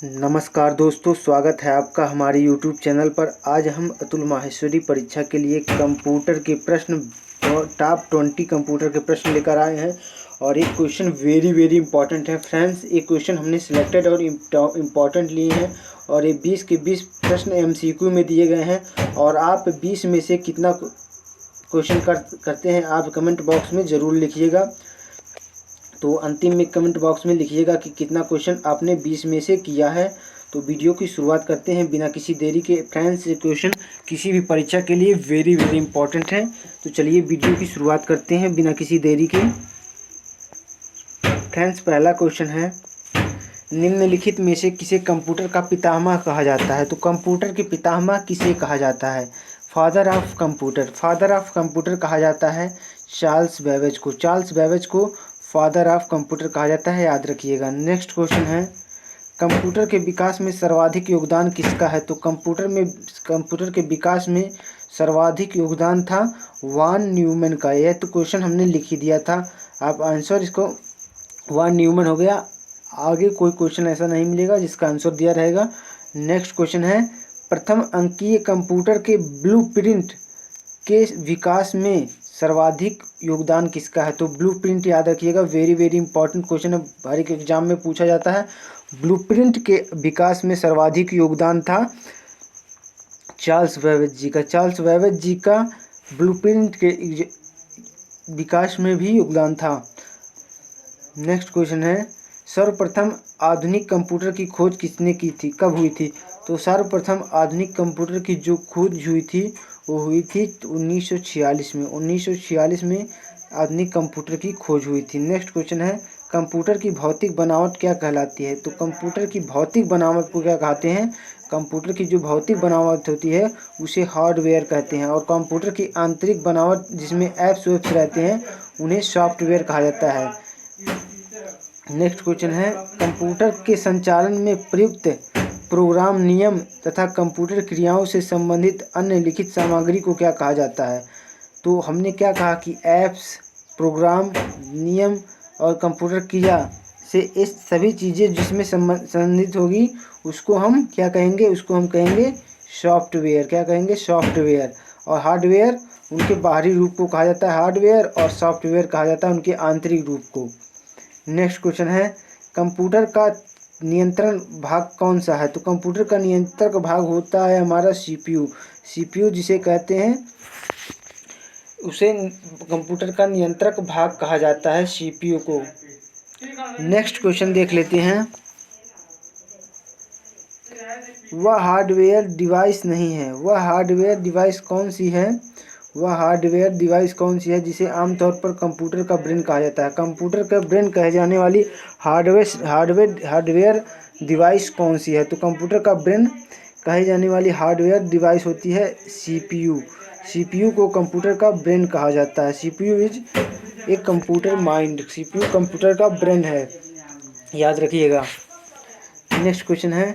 नमस्कार दोस्तों, स्वागत है आपका हमारे YouTube चैनल पर। आज हम अतुल माहेश्वरी परीक्षा के लिए कंप्यूटर के प्रश्न टॉप 20 कंप्यूटर के प्रश्न लेकर आए हैं और एक क्वेश्चन वेरी इंपॉर्टेंट है फ्रेंड्स। एक क्वेश्चन हमने सिलेक्टेड और इम्पॉर्टेंट लिए हैं और ये 20 के 20 प्रश्न MCQ में दिए गए हैं और आप 20 में से कितना क्वेश्चन करते हैं आप कमेंट बॉक्स में ज़रूर लिखिएगा। तो अंतिम में कमेंट बॉक्स में लिखिएगा कि कितना क्वेश्चन आपने 20 में से किया है। तो वीडियो की शुरुआत करते हैं बिना किसी देरी के फ्रेंड्स। ये क्वेश्चन किसी भी परीक्षा के लिए वेरी इंपॉर्टेंट है। तो चलिए वीडियो की शुरुआत करते हैं बिना किसी देरी के। फ्रेंड्स, पहला क्वेश्चन है, निम्नलिखित में से किसे कंप्यूटर का पितामह कहा जाता है? तो कंप्यूटर के पितामह किसे कहा जाता है? फादर ऑफ कंप्यूटर कहा जाता है चार्ल्स बेबेज को। चार्ल्स बेबेज को फादर ऑफ कंप्यूटर कहा जाता है, याद रखिएगा। नेक्स्ट क्वेश्चन है, कंप्यूटर के विकास में सर्वाधिक योगदान किसका है? तो कंप्यूटर के विकास में सर्वाधिक योगदान था वॉन न्यूमैन का। यह तो क्वेश्चन हमने लिख ही दिया था, आप आंसर इसको वॉन न्यूमैन हो गया। आगे कोई क्वेश्चन ऐसा नहीं मिलेगा जिसका आंसर दिया रहेगा। नेक्स्ट क्वेश्चन है, प्रथम अंकीय कंप्यूटर के ब्लूप्रिंट के विकास में सर्वाधिक योगदान किसका है? तो ब्लूप्रिंट याद रखिएगा, वेरी इंपॉर्टेंट क्वेश्चन है, हर एक एग्जाम में पूछा जाता है। ब्लूप्रिंट के विकास में सर्वाधिक योगदान था चार्ल्स बेबेज जी का। चार्ल्स बेबेज जी का ब्लूप्रिंट के विकास में भी योगदान था। नेक्स्ट क्वेश्चन है, सर्वप्रथम आधुनिक कंप्यूटर की खोज किसने की थी, कब हुई थी? तो सर्वप्रथम आधुनिक कंप्यूटर की जो खोज हुई थी वो हुई थी 1946 में। 1946 में आधुनिक कंप्यूटर की खोज हुई थी। नेक्स्ट क्वेश्चन है, कंप्यूटर की भौतिक बनावट क्या कहलाती है? तो कंप्यूटर की भौतिक बनावट को क्या कहते हैं? कंप्यूटर की जो भौतिक बनावट होती है उसे हार्डवेयर कहते हैं और कंप्यूटर की आंतरिक बनावट जिसमें ऐप्स वेप्स रहते हैं उन्हें सॉफ्टवेयर कहा जाता है। नेक्स्ट क्वेश्चन है, कंप्यूटर के संचालन में प्रयुक्त प्रोग्राम, नियम तथा कंप्यूटर क्रियाओं से संबंधित अन्य लिखित सामग्री को क्या कहा जाता है? तो हमने क्या कहा कि ऐप्स, प्रोग्राम, नियम और कंप्यूटर क्रिया से इस सभी चीज़ें जिसमें संबंधित होगी उसको हम क्या कहेंगे? उसको हम कहेंगे सॉफ्टवेयर। क्या कहेंगे? सॉफ्टवेयर। और हार्डवेयर उनके बाहरी रूप को कहा जाता है हार्डवेयर और सॉफ्टवेयर कहा जाता है उनके आंतरिक रूप को। नेक्स्ट क्वेश्चन है, कंप्यूटर का नियंत्रण भाग कौन सा है? तो कंप्यूटर का नियंत्रक भाग होता है हमारा CPU। CPU जिसे कहते हैं उसे कंप्यूटर का नियंत्रक भाग कहा जाता है, CPU को। नेक्स्ट क्वेश्चन देख लेते हैं, वह हार्डवेयर डिवाइस नहीं है, वह हार्डवेयर डिवाइस कौन सी है? वह हार्डवेयर डिवाइस कौन सी है जिसे आमतौर पर कंप्यूटर का ब्रेन कहा जाता है? कंप्यूटर का ब्रेन कहे जाने वाली हार्डवेयर डिवाइस कौन सी है? तो कंप्यूटर का ब्रेन कहे जाने वाली हार्डवेयर डिवाइस होती है CPU। CPU को कंप्यूटर का ब्रेन कहा जाता है। CPU is a computer mind. CPU computer का ब्रेन है, याद रखिएगा। नेक्स्ट क्वेश्चन है,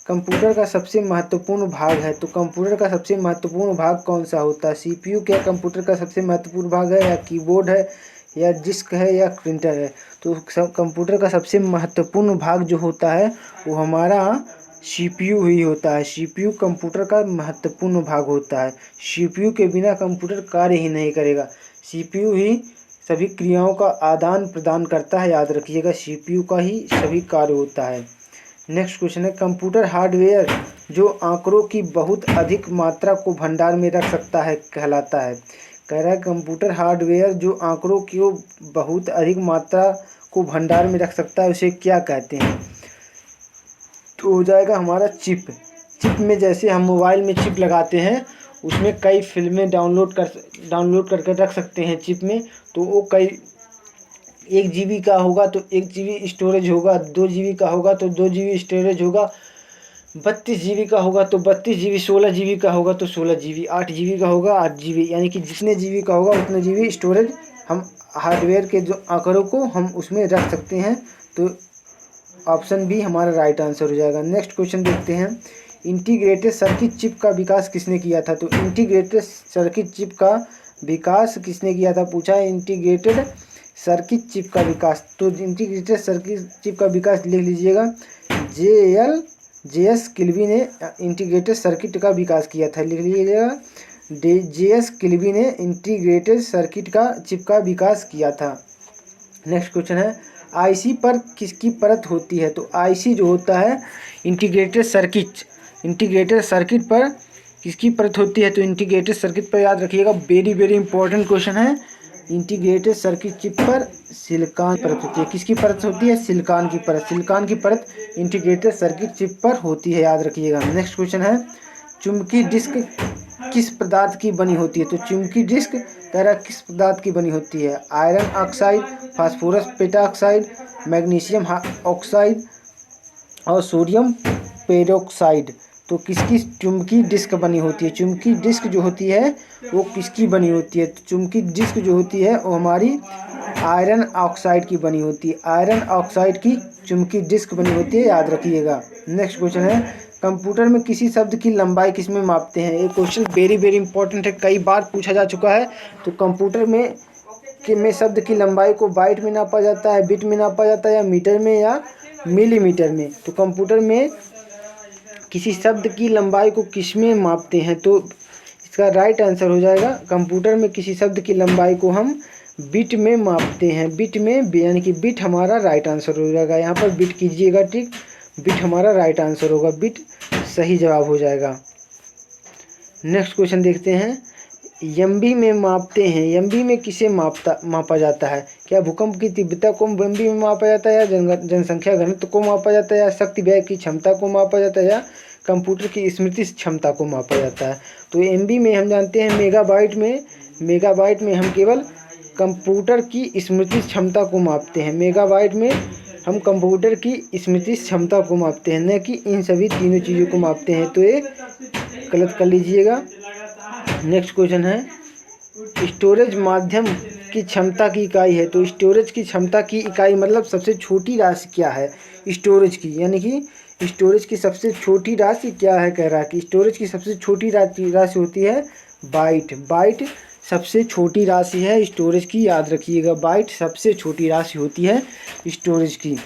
कंप्यूटर का सबसे महत्वपूर्ण भाग है, तो कंप्यूटर का सबसे महत्वपूर्ण भाग कौन सा होता है? CPU क्या कंप्यूटर का सबसे महत्वपूर्ण भाग है, या कीबोर्ड है, या डिस्क है, या प्रिंटर है? तो कंप्यूटर का सबसे महत्वपूर्ण भाग जो होता है वो हमारा CPU ही होता है। CPU कंप्यूटर का महत्वपूर्ण भाग होता है। CPU के बिना कंप्यूटर कार्य ही नहीं करेगा। CPU ही सभी क्रियाओं का आदान प्रदान करता है, याद रखिएगा, CPU का ही सभी कार्य होता है। नेक्स्ट क्वेश्चन है, कंप्यूटर हार्डवेयर जो आंकड़ों की बहुत अधिक मात्रा को भंडार में रख सकता है कहलाता है। कह रहा है कंप्यूटर हार्डवेयर जो आंकड़ों की बहुत अधिक मात्रा को भंडार में रख सकता है उसे क्या कहते हैं? तो हो जाएगा हमारा चिप। चिप में जैसे हम मोबाइल में चिप लगाते हैं उसमें कई फिल्में डाउनलोड करके रख सकते हैं चिप में। तो वो कई 1 GB का होगा तो 1 GB स्टोरेज होगा, 2 GB का होगा तो 2 GB स्टोरेज होगा, 32 GB का होगा तो 32 GB, 16 GB का होगा तो 16 GB, 8 GB का होगा 8 GB, यानी कि जितने GB का होगा उतने GB स्टोरेज हम हार्डवेयर के जो आंकड़ों को हम उसमें रख सकते हैं। तो ऑप्शन बी हमारा राइट आंसर हो जाएगा। नेक्स्ट क्वेश्चन देखते हैं, इंटीग्रेटेड सर्किट चिप का विकास किसने किया था? तो इंटीग्रेटेड सर्किट चिप का विकास किसने किया था पूछा है। इंटीग्रेटेड सर्किट चिप का विकास, तो इंटीग्रेटेड सर्किट चिप का विकास लिख लीजिएगा, J.S. किल्वी ने इंटीग्रेटेड सर्किट का विकास किया था। लिख लीजिएगा, J.S. किल्वी ने इंटीग्रेटेड सर्किट का चिप का विकास किया था। नेक्स्ट क्वेश्चन है, आईसी पर किसकी परत होती है? तो आईसी जो होता है इंटीग्रेटेड सर्किट पर किसकी परत होती है? तो इंटीग्रेटेड सर्किट पर याद रखिएगा, वेरी वेरी इंपॉर्टेंट क्वेश्चन है। इंटीग्रेटेड सर्किट चिप पर सिलिकॉन परत होती है। किसकी परत होती है? सिलिकॉन की परत। सिलिकॉन की परत इंटीग्रेटेड सर्किट चिप पर होती है, याद रखिएगा। नेक्स्ट क्वेश्चन है, चुंबकीय डिस्क किस पदार्थ की बनी होती है? तो चुंबकीय डिस्क तरह किस पदार्थ की बनी होती है? Iron oxide, phosphorus pentoxide, magnesium oxide और सोडियम पेरोक्साइड। तो किसकी चुंबकीय डिस्क बनी होती है? चुंबकीय डिस्क जो होती है वो किसकी बनी होती है? तो चुंबकीय डिस्क जो होती है वो हमारी आयरन ऑक्साइड की बनी होती है। आयरन ऑक्साइड की चुंबकीय डिस्क बनी होती है, याद रखिएगा। नेक्स्ट क्वेश्चन है, कंप्यूटर में किसी शब्द की लंबाई किसमें मापते हैं? ये क्वेश्चन वेरी वेरी इंपॉर्टेंट है, कई बार पूछा जा चुका है। तो कंप्यूटर में शब्द की लंबाई को बाइट में नापा जाता है, बिट में नापा जाता है, या मीटर में, या मिलीमीटर में। तो कंप्यूटर में किसी शब्द की लंबाई को किस में मापते हैं? तो इसका राइट आंसर हो जाएगा, कंप्यूटर में किसी शब्द की लंबाई को हम बिट में मापते हैं। बिट में, यानी कि बिट हमारा राइट आंसर हो जाएगा। यहाँ पर बिट कीजिएगा, ठीक, बिट हमारा राइट आंसर होगा, बिट सही जवाब हो जाएगा। नेक्स्ट क्वेश्चन देखते हैं, एमबी में मापते हैं। एमबी में किसे मापा जाता है? क्या भूकंप की तीव्रता को एमबी में मापा जाता है, या जनसंख्या घनत्व को मापा जाता है, या शक्ति व्यय की क्षमता को मापा जाता है, या कंप्यूटर की स्मृति क्षमता को मापा जाता है? तो एमबी में हम जानते हैं मेगाबाइट में हम केवल कंप्यूटर की स्मृति क्षमता को मापते हैं। मेगाबाइट में हम कंप्यूटर की स्मृति क्षमता को मापते हैं, न कि इन सभी तीनों चीज़ों को मापते हैं। तो ये गलत कर लीजिएगा। नेक्स्ट क्वेश्चन है, स्टोरेज माध्यम की क्षमता की इकाई है। तो स्टोरेज की क्षमता की इकाई मतलब सबसे छोटी राशि क्या है स्टोरेज की? यानी कि स्टोरेज की सबसे छोटी राशि क्या है? कह रहा है कि स्टोरेज की सबसे छोटी राशि होती है बाइट। बाइट सबसे छोटी राशि है स्टोरेज की, याद रखिएगा। बाइट सबसे छोटी राशि होती है स्टोरेज की।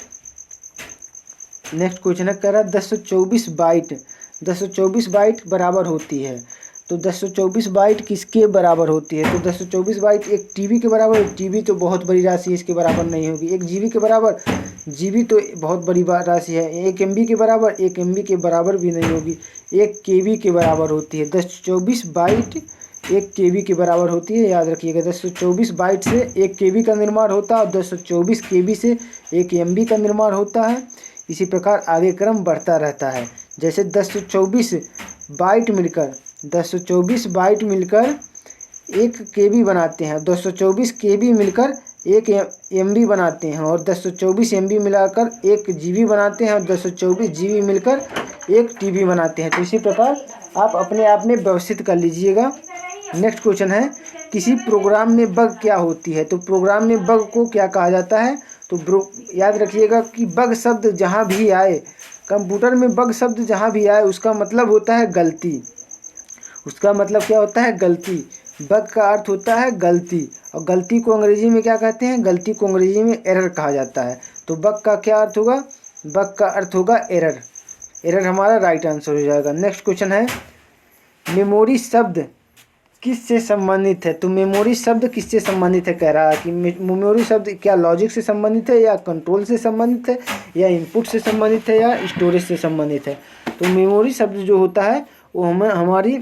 नेक्स्ट क्वेश्चन है, कह रहा है 1024 बाइट बराबर होती है। तो 1024 बाइट किसके बराबर होती है? तो 1024 बाइट एक टीबी के बराबर। टीबी तो बहुत बड़ी राशि है, इसके बराबर नहीं होगी। एक जीबी के बराबर, जीबी तो बहुत बड़ी राशि है। एक एमबी के बराबर, एक एमबी के बराबर भी नहीं होगी। एक केबी के बराबर होती है। 1024 बाइट एक केबी के बराबर होती है, याद रखिएगा। 1024 बाइट से एक केबी का निर्माण होता है और 1024 केबी से एक एमबी का निर्माण होता है। इसी प्रकार आगे क्रम बढ़ता रहता है। जैसे 1024 बाइट मिलकर एक केबी बनाते हैं, 224 केबी मिलकर एक एमबी बनाते हैं, और 224 एमबी मिलाकर एक जीबी बनाते हैं, और 224 जीबी मिलकर एक टीबी बनाते हैं। तो इसी प्रकार आप अपने आप में व्यवस्थित कर लीजिएगा। नेक्स्ट क्वेश्चन है, किसी प्रोग्राम में बग क्या होती है? तो प्रोग्राम में बग को क्या कहा जाता है? तो याद रखिएगा कि बग शब्द जहाँ भी आए, कंप्यूटर में बग शब्द जहाँ भी आए उसका मतलब होता है गलती। उसका मतलब क्या होता है? गलती। बग का अर्थ होता है गलती, और गलती को अंग्रेजी में क्या कहते हैं? गलती को अंग्रेजी में एरर कहा जाता है। तो बग का क्या अर्थ होगा? बग का अर्थ होगा एरर। एरर हमारा राइट आंसर हो जाएगा। नेक्स्ट क्वेश्चन है, मेमोरी शब्द किससे संबंधित है? तो मेमोरी शब्द किससे संबंधित है? कह रहा है कि मेमोरी शब्द क्या लॉजिक से संबंधित है, या कंट्रोल से संबंधित है, या इनपुट से संबंधित है, या स्टोरेज से संबंधित है? तो मेमोरी शब्द जो होता है वो हमारी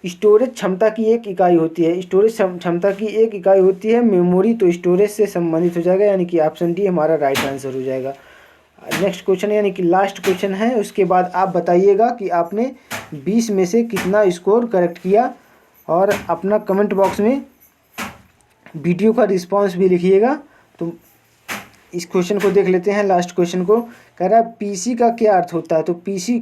स्टोरेज क्षमता की एक इकाई होती है। स्टोरेज क्षमता की एक इकाई होती है मेमोरी। तो स्टोरेज से संबंधित हो जाएगा, यानी कि ऑप्शन डी हमारा राइट आंसर हो जाएगा। नेक्स्ट क्वेश्चन यानी कि लास्ट क्वेश्चन है, उसके बाद आप बताइएगा कि आपने 20 में से कितना स्कोर करेक्ट किया, और अपना कमेंट बॉक्स में वीडियो का रिस्पांस भी लिखिएगा। तो इस क्वेश्चन को देख लेते हैं, लास्ट क्वेश्चन को। कह रहा है पीसी का क्या अर्थ होता है? तो पीसी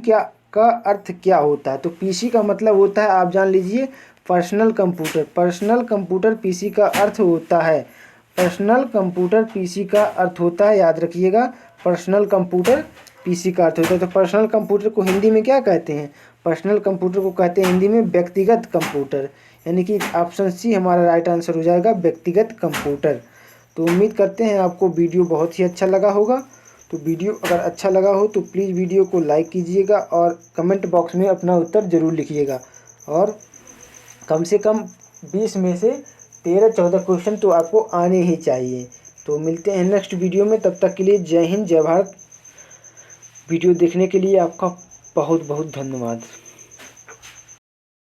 का अर्थ क्या होता है? तो पीसी का मतलब होता है, आप जान लीजिए, personal computer. Personal computer PC का अर्थ होता है। पर्सनल कंप्यूटर पीसी का अर्थ होता है, याद रखिएगा। पर्सनल कंप्यूटर पीसी का अर्थ होता है। तो पर्सनल कंप्यूटर को हिंदी में क्या कहते हैं? पर्सनल कंप्यूटर को कहते हैं हिंदी में व्यक्तिगत कंप्यूटर, यानी कि ऑप्शन सी हमारा राइट आंसर हो जाएगा, व्यक्तिगत कंप्यूटर। तो उम्मीद करते हैं आपको वीडियो बहुत ही अच्छा लगा होगा। तो वीडियो अगर अच्छा लगा हो तो प्लीज़ वीडियो को लाइक कीजिएगा और कमेंट बॉक्स में अपना उत्तर ज़रूर लिखिएगा। और कम से कम 20 में से 13-14 क्वेश्चन तो आपको आने ही चाहिए। तो मिलते हैं नेक्स्ट वीडियो में, तब तक के लिए जय हिंद जय भारत। वीडियो देखने के लिए आपका बहुत बहुत धन्यवाद।